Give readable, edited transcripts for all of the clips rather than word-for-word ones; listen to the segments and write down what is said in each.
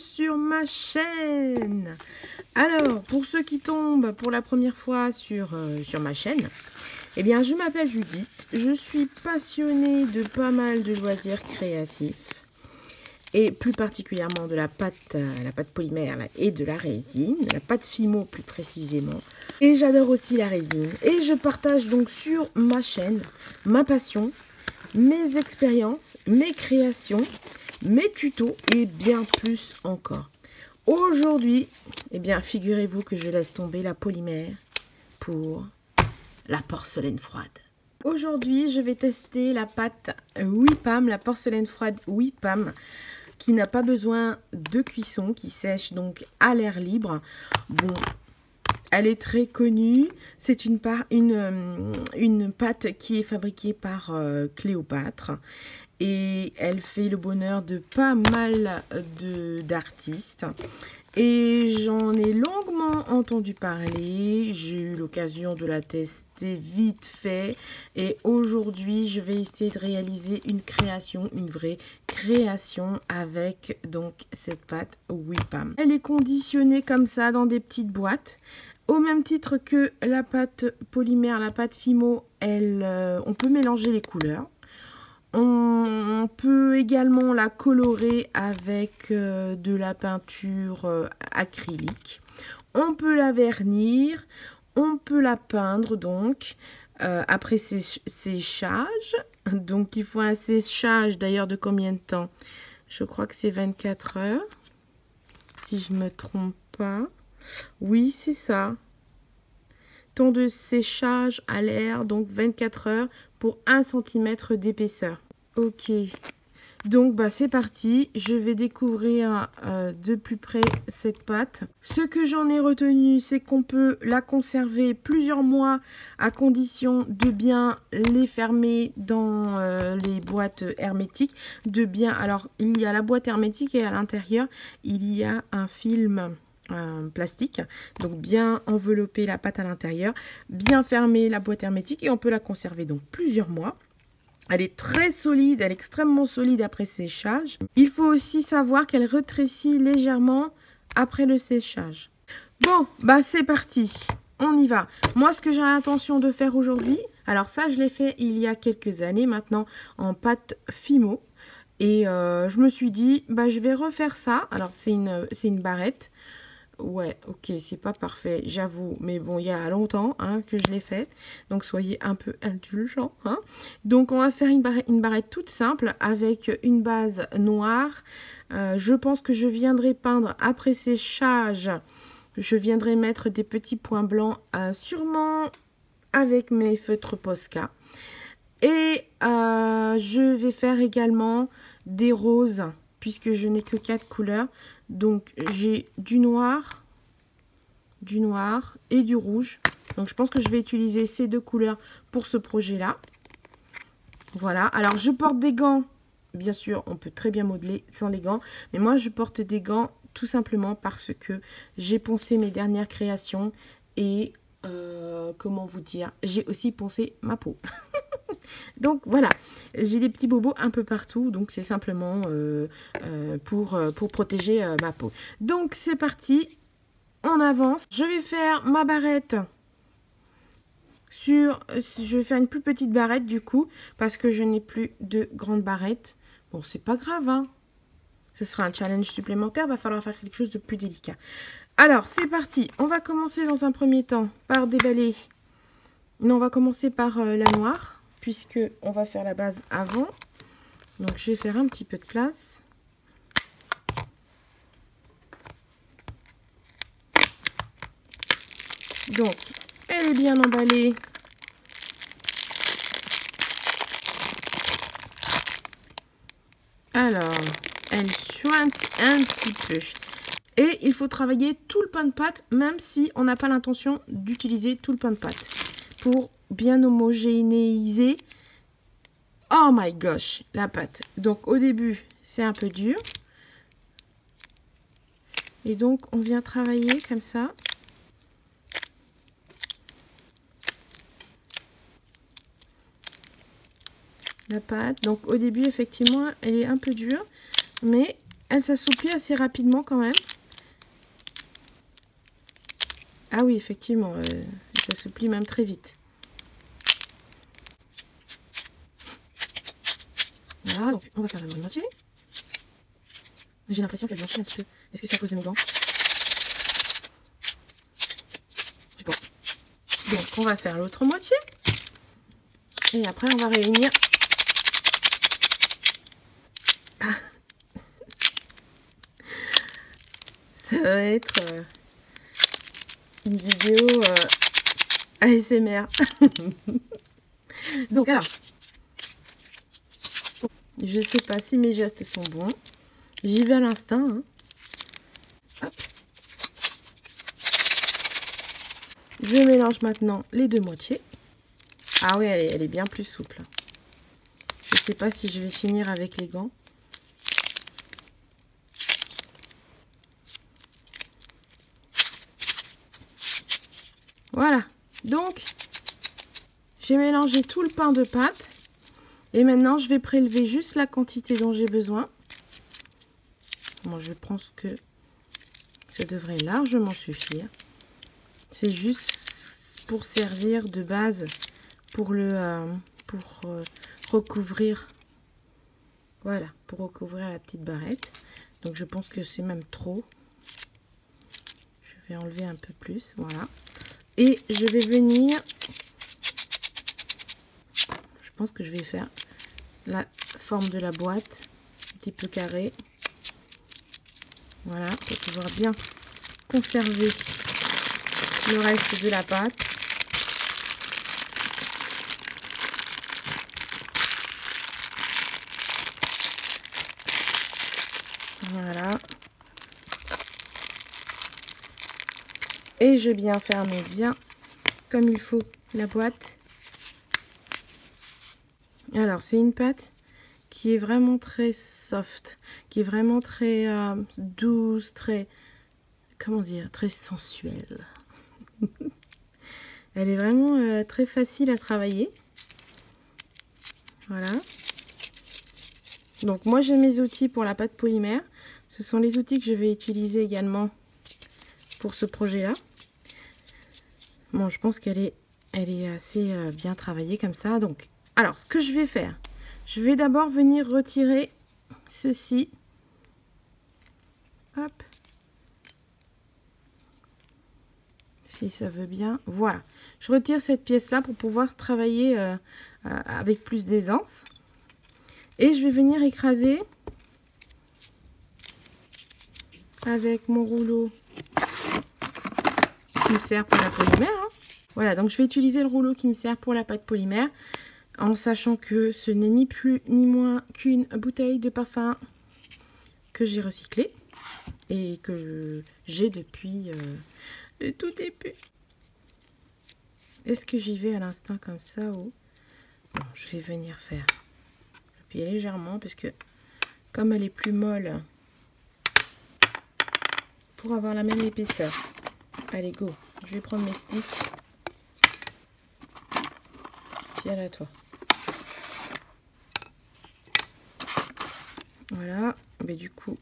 sur ma chaîne. Alors, pour ceux qui tombent pour la première fois sur ma chaîne, eh bien, je m'appelle Judith. Je suis passionnée de pas mal de loisirs créatifs et plus particulièrement de la pâte polymère et de la résine, la pâte Fimo plus précisément. Et j'adore aussi la résine. Et je partage donc sur ma chaîne ma passion, mes expériences, mes créations, mes tutos et bien plus encore. Aujourd'hui, eh bien, figurez-vous que je laisse tomber la polymère pour la porcelaine froide. Aujourd'hui, je vais tester la pâte Wipam, la porcelaine froide Wipam, qui n'a pas besoin de cuisson, qui sèche donc à l'air libre. Bon, elle est très connue. C'est une pâte qui est fabriquée par Cléopâtre. Et elle fait le bonheur de pas mal d'artistes. Et j'en ai longuement entendu parler. J'ai eu l'occasion de la tester vite fait. Et aujourd'hui, je vais essayer de réaliser une création, une vraie création avec donc cette pâte Wipam. Elle est conditionnée comme ça dans des petites boîtes. Au même titre que la pâte polymère, la pâte Fimo, on peut mélanger les couleurs. On peut également la colorer avec de la peinture acrylique. On peut la vernir, on peut la peindre donc après séchage. Donc il faut un séchage d'ailleurs de combien de temps? Je crois que c'est 24 heures, si je ne me trompe pas. Oui, c'est ça. Temps de séchage à l'air, donc 24 heures pour 1 cm d'épaisseur. Ok, donc bah, c'est parti. Je vais découvrir de plus près cette pâte. Ce que j'en ai retenu, c'est qu'on peut la conserver plusieurs mois à condition de bien les fermer dans les boîtes hermétiques. Alors, il y a la boîte hermétique et à l'intérieur, il y a un film plastique, donc bien envelopper la pâte à l'intérieur, bien fermer la boîte hermétique et on peut la conserver donc plusieurs mois. Elle est très solide, elle est extrêmement solide après séchage. Il faut aussi savoir qu'elle rétrécit légèrement après le séchage. Bon, bah c'est parti, on y va. Moi, ce que j'ai l'intention de faire aujourd'hui, alors ça je l'ai fait il y a quelques années maintenant en pâte Fimo. Et je me suis dit, bah je vais refaire ça. Alors c'est une barrette. Ouais, ok, c'est pas parfait, j'avoue. Mais bon, il y a longtemps que je l'ai fait. Donc, soyez un peu indulgents. Donc, on va faire une barrette toute simple avec une base noire. Je pense que je viendrai peindre après séchage. Je viendrai mettre des petits points blancs, sûrement avec mes feutres Posca. Et je vais faire également des roses, puisque je n'ai que 4 couleurs. Donc, j'ai du noir et du rouge. Donc, je pense que je vais utiliser ces 2 couleurs pour ce projet-là. Voilà. Alors, je porte des gants. Bien sûr, on peut très bien modeler sans les gants. Mais moi, je porte des gants tout simplement parce que j'ai poncé mes dernières créations. Et, comment vous dire, j'ai aussi poncé ma peau. Donc voilà, j'ai des petits bobos un peu partout, donc c'est simplement pour protéger ma peau. Donc c'est parti, on avance. Je vais faire ma barrette je vais faire une plus petite barrette du coup, parce que je n'ai plus de grande barrette. Bon, c'est pas grave, hein. Ce sera un challenge supplémentaire, va falloir faire quelque chose de plus délicat. Alors, c'est parti, on va commencer dans un premier temps par déballer. Non, on va commencer par la noire, puisque on va faire la base avant. Donc je vais faire un petit peu de place. Donc elle est bien emballée. Alors elle suinte un petit peu. Et il faut travailler tout le pain de pâte, même si on n'a pas l'intention d'utiliser tout le pain de pâte, pour bien homogénéiser. Oh my gosh, la pâte. Donc au début, c'est un peu dur. Et donc on vient travailler comme ça. La pâte. Donc au début, effectivement, elle est un peu dure. Mais elle s'assouplit assez rapidement quand même. Ah oui, effectivement, elle s'assouplit même très vite. Voilà, donc on va faire la moitié. J'ai l'impression qu'elle blanchit un petit peu. Est-ce que c'est à cause de mes gants? Je sais pas. Donc on va faire l'autre moitié. Et après on va réunir. Ah. Ça va être une vidéo ASMR. Donc alors, je sais pas si mes gestes sont bons. J'y vais à l'instinct. Hein. Hop. Je mélange maintenant les deux moitiés. Ah oui, elle est bien plus souple. Je sais pas si je vais finir avec les gants. Voilà. Donc, j'ai mélangé tout le pain de pâte. Et maintenant, je vais prélever juste la quantité dont j'ai besoin. Moi, je pense que ça devrait largement suffire. C'est juste pour servir de base pour recouvrir. Voilà, pour recouvrir la petite barrette. Donc, je pense que c'est même trop. Je vais enlever un peu plus, voilà. Et je vais venir... Je pense que je vais faire la forme de la boîte, un petit peu carré. Voilà, pour pouvoir bien conserver le reste de la pâte. Voilà. Et je viens fermer bien comme il faut la boîte. Alors, c'est une pâte qui est vraiment très soft, qui est vraiment très douce, très, comment dire, très sensuelle. Elle est vraiment très facile à travailler. Voilà. Donc moi j'ai mes outils pour la pâte polymère. Ce sont les outils que je vais utiliser également pour ce projet-là. Bon, je pense qu'elle est assez bien travaillée comme ça. Donc, alors ce que je vais faire, je vais d'abord venir retirer ceci. Hop. Si ça veut bien. Voilà. Je retire cette pièce-là pour pouvoir travailler avec plus d'aisance. Et je vais venir écraser avec mon rouleau qui me sert pour la polymère. Hein. Voilà, donc je vais utiliser le rouleau qui me sert pour la pâte polymère en sachant que ce n'est ni plus ni moins qu'une bouteille de parfum que j'ai recyclée et que j'ai depuis le tout début. Est-ce que j'y vais à l'instant comme ça ou... Non, je vais venir faire appuyer légèrement parce que comme elle est plus molle pour avoir la même épaisseur. Allez, go. Je vais prendre mes sticks. Tiens là, toi. Voilà. Mais du coup,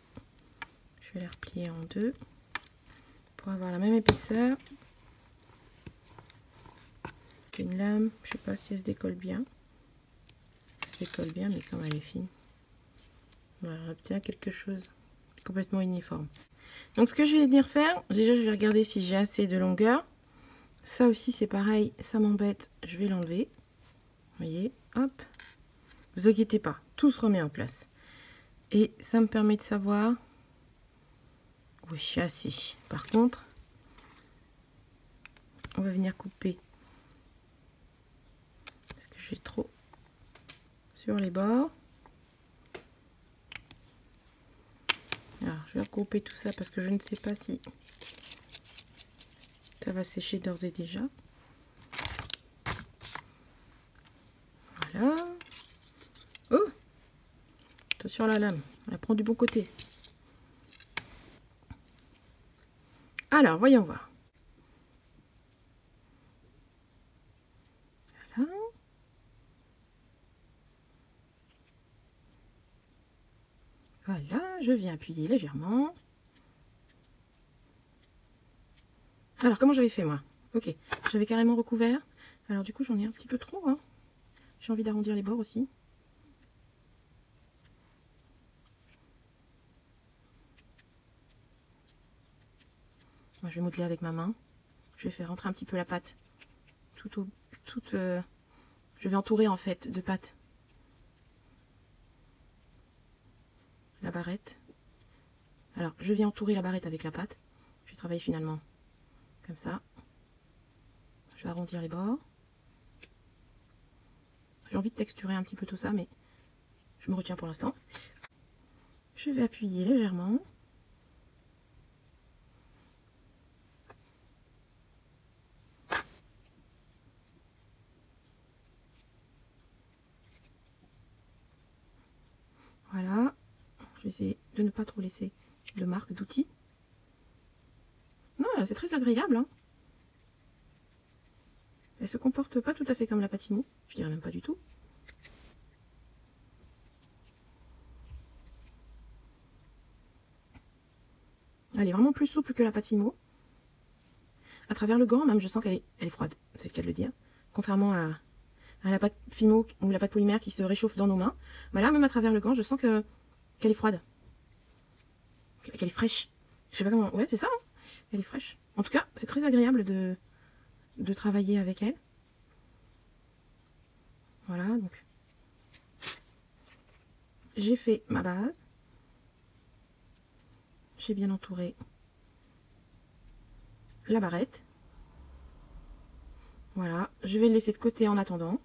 je vais les replier en deux pour avoir la même épaisseur. Une lame, je sais pas si elle se décolle bien. Elle se décolle bien, mais comme elle est fine, on obtient quelque chose de complètement uniforme. Donc ce que je vais venir faire, déjà je vais regarder si j'ai assez de longueur. Ça aussi c'est pareil, ça m'embête, je vais l'enlever. Vous voyez, hop. Vous inquiétez pas, tout se remet en place. Et ça me permet de savoir où je suis assis. Par contre, on va venir couper. Parce que j'ai trop sur les bords. Alors, je vais recouper tout ça parce que je ne sais pas si ça va sécher d'ores et déjà. Voilà. Oh! Attention à la lame, elle prend du bon côté. Alors, voyons voir. Voilà. Voilà, je viens appuyer légèrement. Alors, comment j'avais fait, moi? Ok, j'avais carrément recouvert. Alors, du coup, j'en ai un petit peu trop, hein. J'ai envie d'arrondir les bords aussi. Moi, je vais modeler avec ma main. Je vais faire rentrer un petit peu la pâte. Je vais entourer, en fait, de pâte la barrette. Alors, je viens entourer la barrette avec la pâte. Je vais travailler finalement comme ça. Je vais arrondir les bords. J'ai envie de texturer un petit peu tout ça, mais je me retiens pour l'instant. Je vais appuyer légèrement. Voilà. Je vais essayer de ne pas trop laisser de marque d'outils. Non, c'est très agréable, hein. Elle se comporte pas tout à fait comme la Patimo. Je dirais même pas du tout. Elle est vraiment plus souple que la pâte Fimo. À travers le gant, même, je sens qu'elle est froide. C'est le cas de le dire. Contrairement à la pâte Fimo ou la pâte polymère qui se réchauffe dans nos mains. Bah là, même à travers le gant, je sens qu'elle est froide. Qu'elle est fraîche. Je sais pas comment... Ouais, c'est ça, hein. Elle est fraîche. En tout cas, c'est très agréable de travailler avec elle. Voilà, donc... J'ai fait ma base. J'ai bien entouré la barrette. Voilà, je vais le laisser de côté en attendant.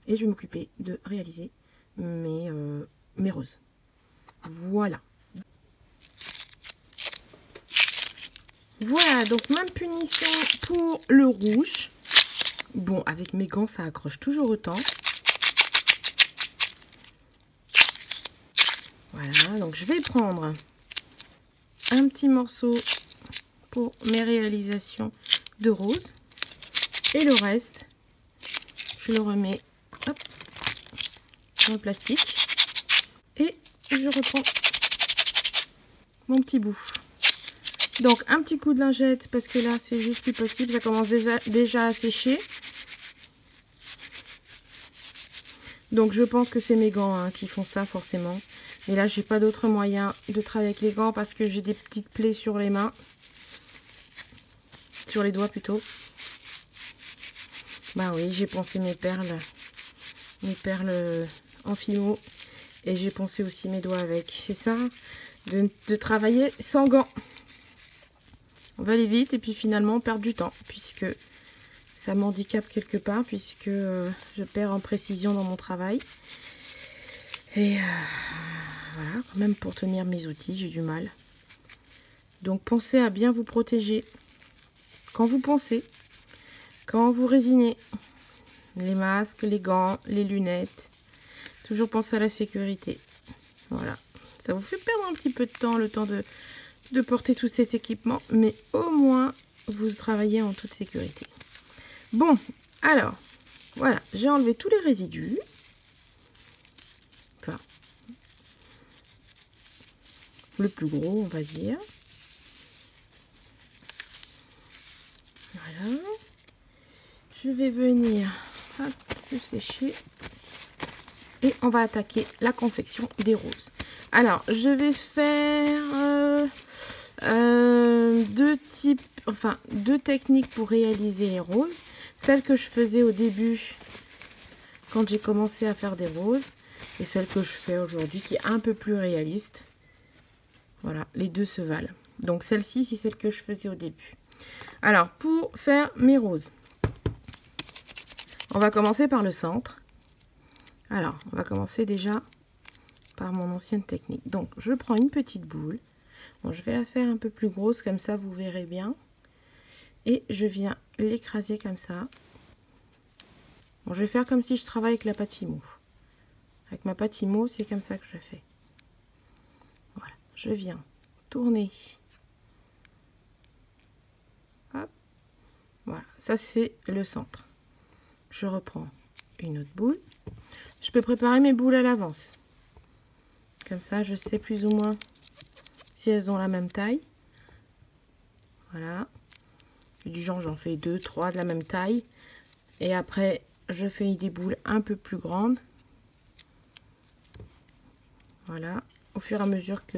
Et je vais m'occuper de réaliser mes roses. Voilà. Voilà, donc même punition pour le rouge. Bon, avec mes gants, ça accroche toujours autant. Voilà, donc je vais prendre un petit morceau pour mes réalisations de rose. Et le reste, je le remets hop, dans le plastique. Et je reprends mon petit bout. Donc un petit coup de lingette parce que là c'est juste plus possible. Ça commence déjà à sécher. Donc je pense que c'est mes gants, hein, qui font ça forcément. Mais là j'ai pas d'autre moyen de travailler avec les gants parce que j'ai des petites plaies sur les mains. Sur les doigts plutôt. Bah oui, j'ai poncé mes perles en Fimo. Et j'ai poncé aussi mes doigts avec. C'est ça, de travailler sans gants. On va aller vite et puis finalement perdre du temps. Puisque ça m'handicape quelque part. Puisque je perds en précision dans mon travail. Et voilà, même pour tenir mes outils, j'ai du mal. Donc pensez à bien vous protéger. Quand vous poncez, quand vous résinez, les masques, les gants, les lunettes, toujours penser à la sécurité. Voilà, ça vous fait perdre un petit peu de temps, le temps de porter tout cet équipement, mais au moins vous travaillez en toute sécurité. Bon, alors, voilà, j'ai enlevé tous les résidus. Enfin, le plus gros, on va dire. Voilà. Je vais venir le sécher. Et on va attaquer la confection des roses. Alors, je vais faire deux techniques pour réaliser les roses. Celle que je faisais au début, quand j'ai commencé à faire des roses. Et celle que je fais aujourd'hui, qui est un peu plus réaliste. Voilà, les deux se valent. Donc celle-ci, c'est celle que je faisais au début. Alors, pour faire mes roses, on va commencer par le centre. Alors, on va commencer déjà par mon ancienne technique. Donc, je prends une petite boule. Bon, je vais la faire un peu plus grosse, comme ça, vous verrez bien. Et je viens l'écraser comme ça. Bon, je vais faire comme si je travaille avec la pâte Fimo. Avec ma pâte Fimo, c'est comme ça que je fais. Voilà, je viens tourner. Hop. Voilà, ça c'est le centre. Je reprends une autre boule. je peux préparer mes boules à l'avance. Comme ça, je sais plus ou moins si elles ont la même taille. Voilà. Du genre, j'en fais 2, 3 de la même taille. Et après, je fais des boules un peu plus grandes. Voilà. Au fur et à mesure que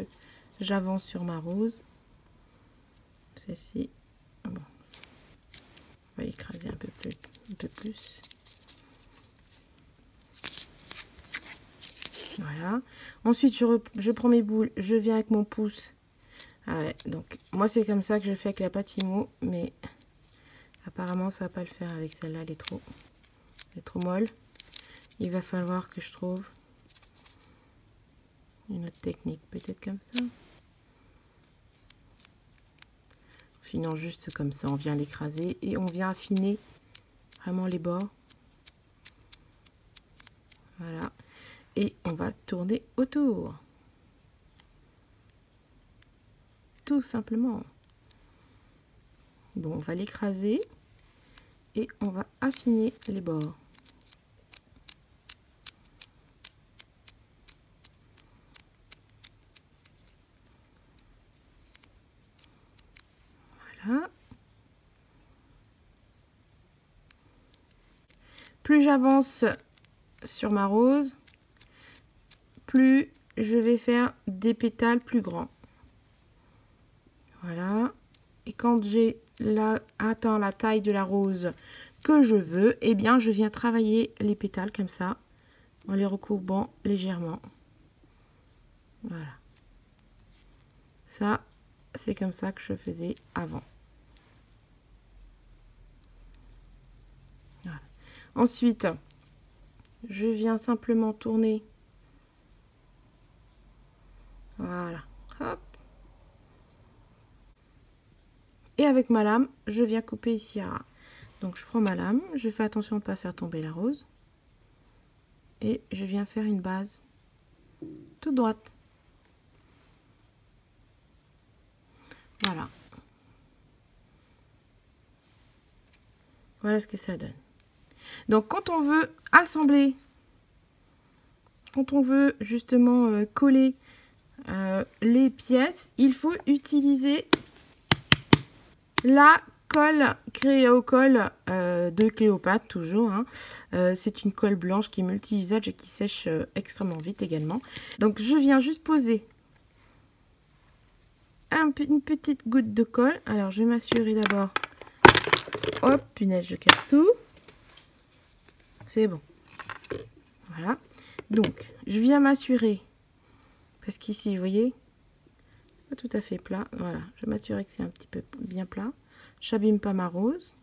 j'avance sur ma rose. Celle-ci. Bon. On va l'écraser un peu plus. Voilà. Ensuite, je prends mes boules. Je viens avec mon pouce. Ah ouais, donc, moi, c'est comme ça que je fais avec la pâte Imo. Mais apparemment, ça va pas le faire avec celle-là. Elle est trop molle. Il va falloir que je trouve une autre technique. Peut-être comme ça. Sinon, juste comme ça, on vient l'écraser. Et on vient affiner vraiment les bords. Voilà. Et on va tourner autour. Tout simplement. Bon, on va l'écraser et on va affiner les bords. Voilà. Plus j'avance sur ma rose, plus je vais faire des pétales plus grands. Voilà. Et quand j'ai atteint la taille de la rose que je veux, eh bien, je viens travailler les pétales comme ça, en les recourbant légèrement. Voilà. Ça, c'est comme ça que je faisais avant. Voilà. Ensuite, je viens simplement tourner. Voilà. Hop. Et avec ma lame, je viens couper ici à ras. Donc je prends ma lame, je fais attention de ne pas faire tomber la rose. Et je viens faire une base toute droite. Voilà. Voilà ce que ça donne. Donc quand on veut assembler, quand on veut justement coller les pièces, il faut utiliser la colle Créocolle de Cléopâtre, toujours. Hein. C'est une colle blanche qui est multi-usage et qui sèche extrêmement vite également. Donc je viens juste poser une petite goutte de colle. Alors je vais m'assurer d'abord. Hop, punaise, je casse tout. C'est bon. Voilà. Donc je viens m'assurer. Parce qu'ici, vous voyez, pas tout à fait plat. Voilà, je vais m'assurer que c'est un petit peu bien plat. J'abîme pas ma rose.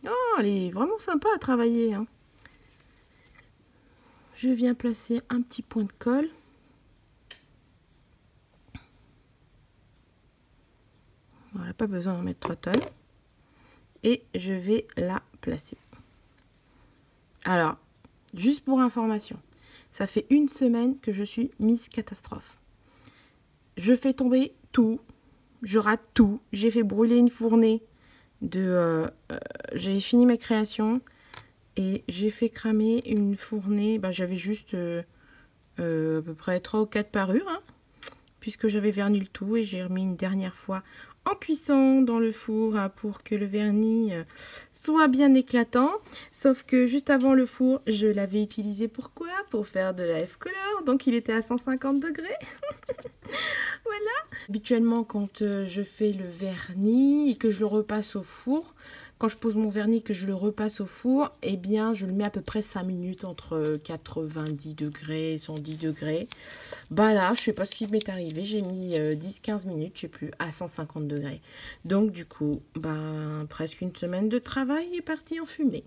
Oh, elle est vraiment sympa à travailler. Hein. Je viens placer un petit point de colle. Voilà, pas besoin d'en mettre 3 tonnes. Et je vais la placer. Alors, juste pour information, ça fait 1 semaine que je suis Miss Catastrophe. Je fais tomber tout. Je rate tout. J'ai fait brûler une fournée de... j'ai fini ma création et j'ai fait cramer une fournée. Bah, j'avais juste à peu près 3 ou 4 parures, hein, puisque j'avais verni le tout et j'ai remis une dernière fois en cuisson dans le four hein, pour que le vernis soit bien éclatant. Sauf que juste avant le four, je l'avais utilisé pourquoi? Pour faire de la F-Color. Donc il était à 150 degrés. Voilà. Habituellement, quand je fais le vernis et que je le repasse au four, quand je pose mon vernis et que je le repasse au four, eh bien, je le mets à peu près 5 minutes entre 90 degrés et 110 degrés. Bah là, je sais pas ce qui m'est arrivé. J'ai mis 10-15 minutes, je sais plus, à 150 degrés. Donc, du coup, ben, presque 1 semaine de travail est partie en fumée.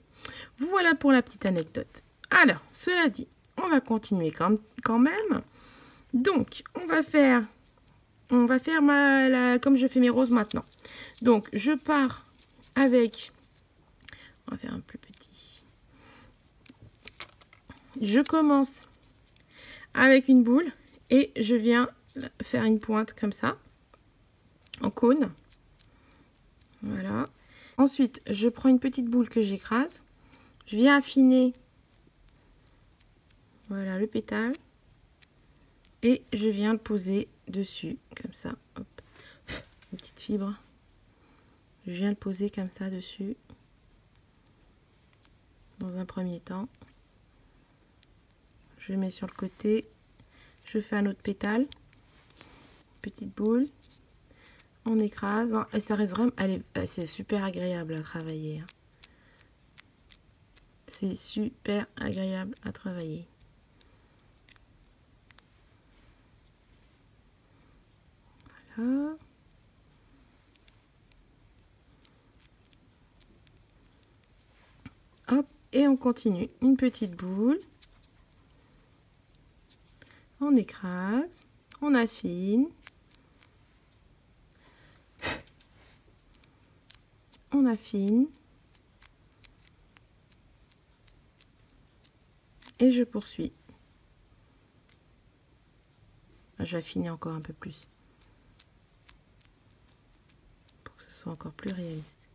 Voilà pour la petite anecdote. Alors, cela dit, on va continuer quand même. Donc, on va faire comme je fais mes roses maintenant. Donc, je pars avec, on va faire un plus petit. Je commence avec une boule et je viens faire une pointe comme ça, en cône. Voilà. Ensuite, je prends une petite boule que j'écrase. Je viens affiner Voilà le pétale. Et je viens le poser dessus, comme ça. Hop. Une petite fibre. Je viens le poser comme ça dessus. Dans un premier temps. Je mets sur le côté. Je fais un autre pétale. Petite boule. On écrase. Et ça reste vraiment... c'est super agréable à travailler. C'est super agréable à travailler. Voilà. Hop, et on continue. Une petite boule. On écrase. On affine. On affine. Et je poursuis. Je vais affiner encore un peu plus. Pour que ce soit encore plus réaliste.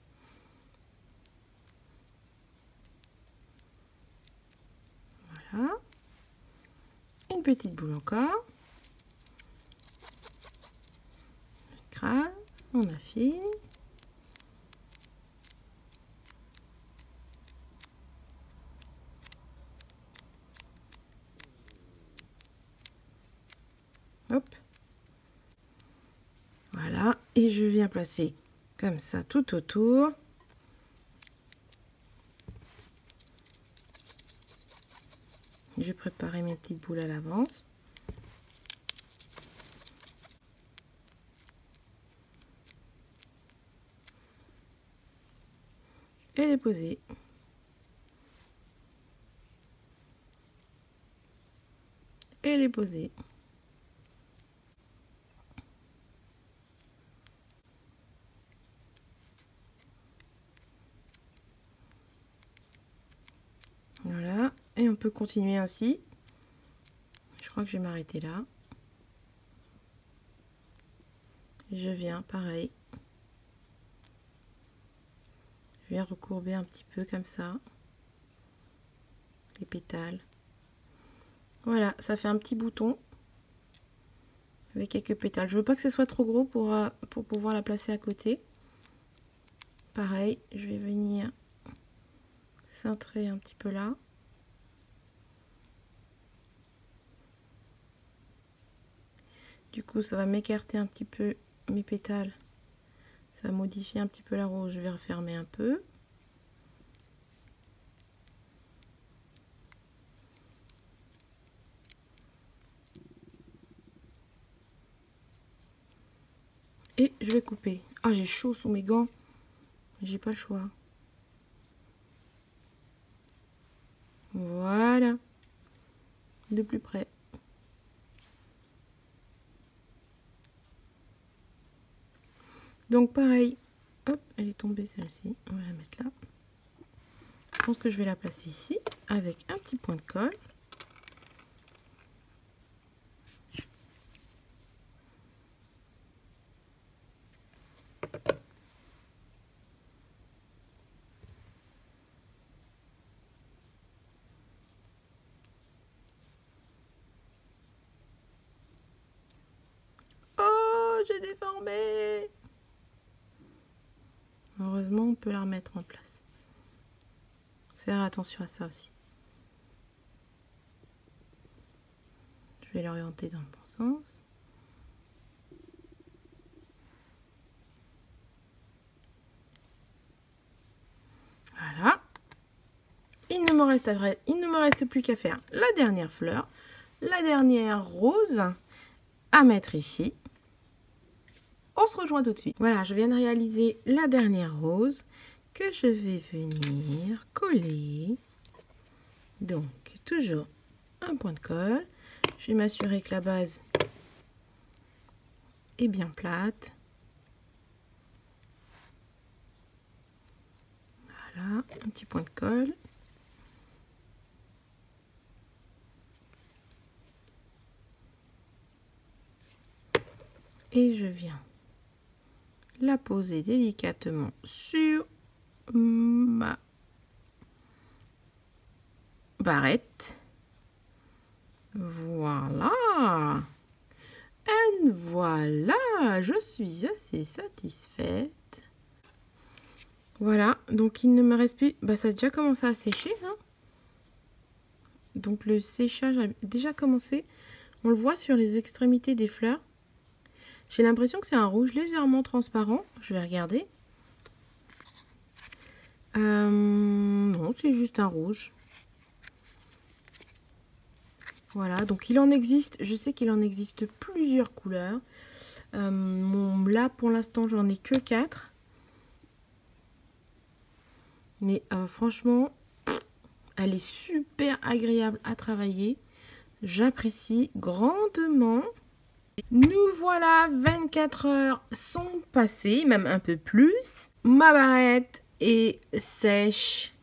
Voilà. Une petite boule encore. On écrase. On affine. Hop. Voilà. Et je viens placer comme ça tout autour. Je vais préparer mes petites boules à l'avance. Et les poser. Et les poser. Voilà, et on peut continuer ainsi. Je crois que je vais m'arrêter là. Je viens, pareil. Je viens recourber un petit peu comme ça. Les pétales. Voilà, ça fait un petit bouton. Avec quelques pétales. Je veux pas que ce soit trop gros pour pouvoir la placer à côté. Pareil, je vais venir cintrer un petit peu là. Du coup, ça va m'écarter un petit peu mes pétales. Ça va modifier un petit peu la rose. Je vais refermer un peu. Et je vais couper. Ah, j'ai chaud sous mes gants. J'ai pas le choix. Voilà. De plus près. Donc pareil. Hop, elle est tombée celle-ci. On va la mettre là. Je pense que je vais la placer ici avec un petit point de colle. Oh, j'ai déformé. Heureusement, on peut la remettre en place. Faire attention à ça aussi. Je vais l'orienter dans le bon sens. Voilà. Il ne me reste plus qu'à faire la dernière fleur, la dernière rose à mettre ici. On se rejoint tout de suite. Voilà, je viens de réaliser la dernière rose que je vais venir coller. Donc, toujours un point de colle. Je vais m'assurer que la base est bien plate. Voilà, un petit point de colle. Et je viens la poser délicatement sur ma barrette. Voilà. Et voilà, je suis assez satisfaite. Voilà, donc il ne me reste plus... Bah, ça a déjà commencé à sécher, hein. Donc le séchage a déjà commencé. On le voit sur les extrémités des fleurs. J'ai l'impression que c'est un rouge légèrement transparent. Je vais regarder. Non, c'est juste un rouge. Voilà, donc il en existe, je sais qu'il en existe plusieurs couleurs. Là, pour l'instant, j'en ai que 4. Mais franchement, elle est super agréable à travailler. J'apprécie grandement. Nous voilà, 24 heures sont passées, même un peu plus. Ma barrette est sèche.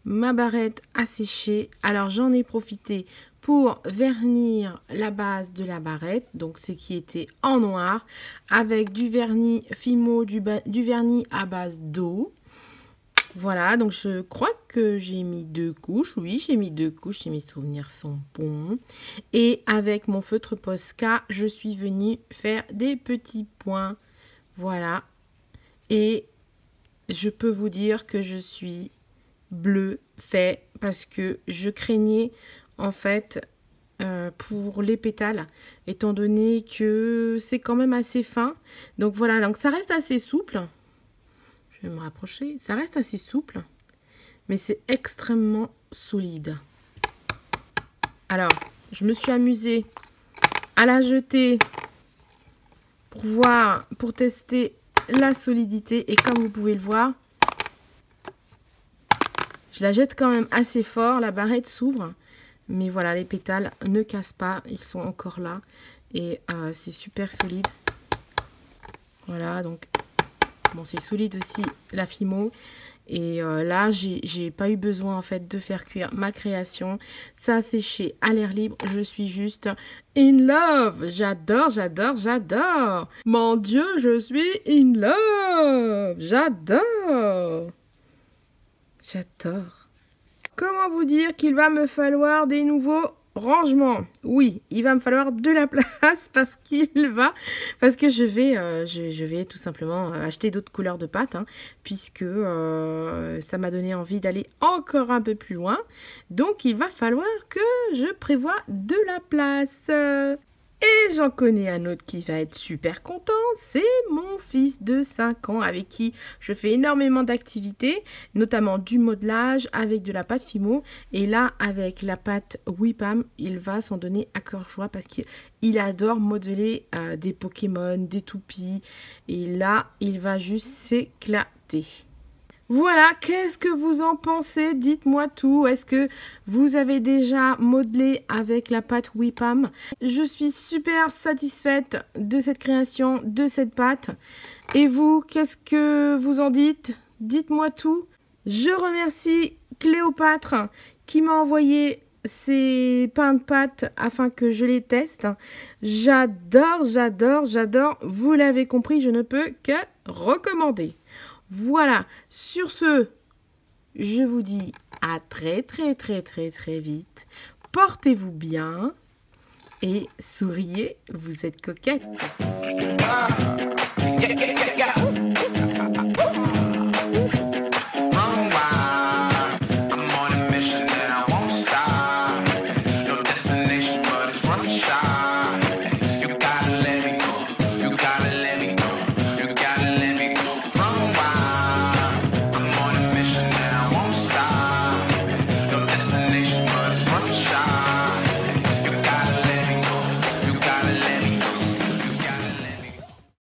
Ma barrette a séché. Alors, j'en ai profité pour vernir la base de la barrette, donc ce qui était en noir, avec du vernis Fimo, du vernis à base d'eau. Voilà, donc je crois que j'ai mis 2 couches. Oui, j'ai mis 2 couches si mes souvenirs sont bons. Et avec mon feutre Posca, je suis venue faire des petits points. Voilà. Et je peux vous dire que je suis bluffée parce que je craignais en fait pour les pétales, étant donné que c'est quand même assez fin. Donc voilà, donc ça reste assez souple. Je vais me rapprocher. Ça reste assez souple, mais c'est extrêmement solide. Alors, je me suis amusée à la jeter pour voir, pour tester la solidité. Et comme vous pouvez le voir, je la jette quand même assez fort. La barrette s'ouvre, mais voilà, les pétales ne cassent pas. Ils sont encore là et c'est super solide. Voilà, donc bon, c'est solide aussi la Fimo. Et là, j'ai pas eu besoin en fait de faire cuire ma création. Ça a séché à l'air libre. Je suis juste in love. J'adore, j'adore, j'adore. Mon Dieu, je suis in love. J'adore. J'adore. Comment vous dire qu'il va me falloir des nouveaux rangement, oui, il va me falloir de la place parce que je vais tout simplement acheter d'autres couleurs de pâte, hein, puisque ça m'a donné envie d'aller encore un peu plus loin. Donc, il va falloir que je prévoie de la place. Et j'en connais un autre qui va être super content, c'est mon fils de 5 ans avec qui je fais énormément d'activités, notamment du modelage avec de la pâte Fimo. Et là, avec la pâte Whippam, il va s'en donner à cœur joie parce qu'il adore modeler des Pokémon, des toupies. Et là, il va juste s'éclater. Voilà, qu'est-ce que vous en pensez? Dites-moi tout. Est-ce que vous avez déjà modelé avec la pâte Whippam? Je suis super satisfaite de cette création, de cette pâte. Et vous, qu'est-ce que vous en dites? Dites-moi tout. Je remercie Cléopâtre qui m'a envoyé ces pains de pâte afin que je les teste. J'adore, j'adore, j'adore. Vous l'avez compris, je ne peux que recommander. Voilà, sur ce, je vous dis à très vite. Portez-vous bien et souriez, vous êtes coquette.